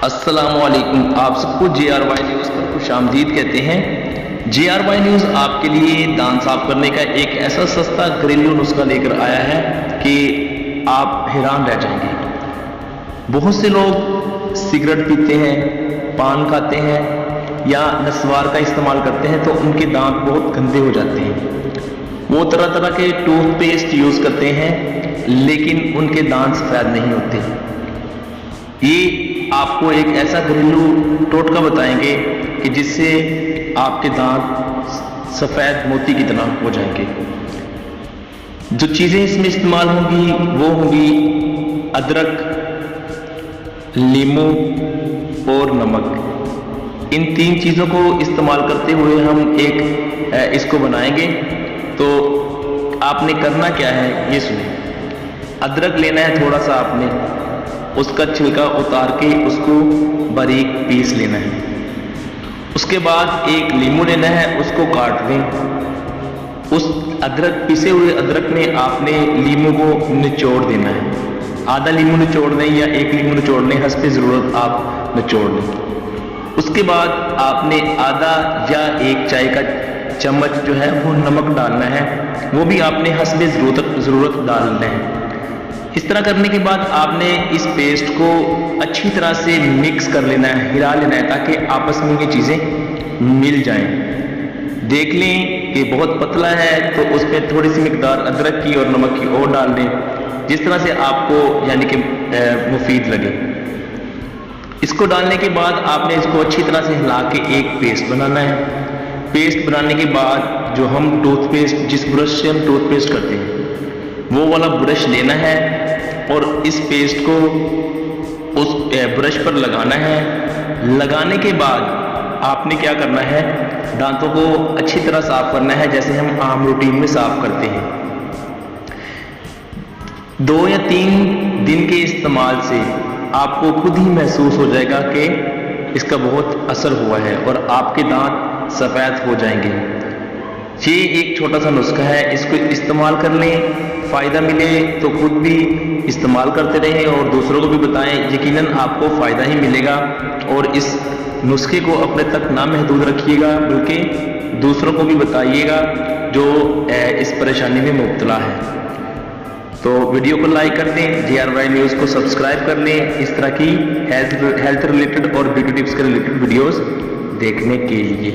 अस्सलामुअलैकुम। आप सबको JRY न्यूज़ पर खुशामदीद कहते हैं। JRY न्यूज़ आपके लिए दांत साफ करने का एक ऐसा सस्ता घरेलू नुस्खा लेकर आया है कि आप हैरान रह जाएंगे। बहुत से लोग सिगरेट पीते हैं, पान खाते हैं या नस्वार का इस्तेमाल करते हैं तो उनके दांत बहुत गंदे हो जाते हैं। वो तरह तरह के टूथपेस्ट यूज़ करते हैं लेकिन उनके दांत सफ़ेद नहीं होते। ये आपको एक ऐसा घरेलू टोटका बताएंगे कि जिससे आपके दांत सफ़ेद मोती की तरह हो जाएंगे। जो चीज़ें इसमें इस्तेमाल होंगी वो होंगी अदरक, नींबू और नमक। इन तीन चीज़ों को इस्तेमाल करते हुए हम एक इसको बनाएंगे। तो आपने करना क्या है ये सुनिए। अदरक लेना है थोड़ा सा, आपने उसका छिलका उतार के उसको बारीक पीस लेना है। उसके बाद एक नींबू लेना है, उसको काट दें। उस अदरक पिसे हुए अदरक में आपने नींबू को निचोड़ देना है। आधा नींबू निचोड़ दें या एक नींबू निचोड़ लें, हस्ब ज़रूरत आप निचोड़ लें। उसके बाद आपने आधा या एक चाय का चम्मच जो है वो नमक डालना है, वो भी आपने हस्ब ज़रूरत डालना है। इस तरह करने के बाद आपने इस पेस्ट को अच्छी तरह से मिक्स कर लेना है, हिला लेना है ताकि आपस में ये चीज़ें मिल जाएं। देख लें कि बहुत पतला है तो उस पर थोड़ी सी मिकदार अदरक की और नमक की और डाल दें, जिस तरह से आपको यानी कि मुफीद लगे। इसको डालने के बाद आपने इसको अच्छी तरह से हिला के एक पेस्ट बनाना है। पेस्ट बनाने के बाद जो हम टूथपेस्ट, जिस ब्रश से हम टूथपेस्ट करते हैं वो वाला ब्रश लेना है और इस पेस्ट को उस ब्रश पर लगाना है। लगाने के बाद आपने क्या करना है, दांतों को अच्छी तरह साफ करना है जैसे हम आम रूटीन में साफ करते हैं। 2 या 3 दिन के इस्तेमाल से आपको खुद ही महसूस हो जाएगा कि इसका बहुत असर हुआ है और आपके दांत सफ़ेद हो जाएंगे। ये एक छोटा सा नुस्खा है, इसको इस्तेमाल कर लें। फ़ायदा मिले तो खुद भी इस्तेमाल करते रहें और दूसरों को भी बताएं। यकीनन आपको फ़ायदा ही मिलेगा और इस नुस्खे को अपने तक ना महदूद रखिएगा बल्कि दूसरों को भी बताइएगा जो इस परेशानी में मुब्तला है। तो वीडियो को लाइक कर दें, JRY न्यूज़ को सब्सक्राइब कर लें इस तरह की हेल्थ रिलेटेड और ब्यूटी टिप्स के रिलेटेड वीडियोस देखने के लिए।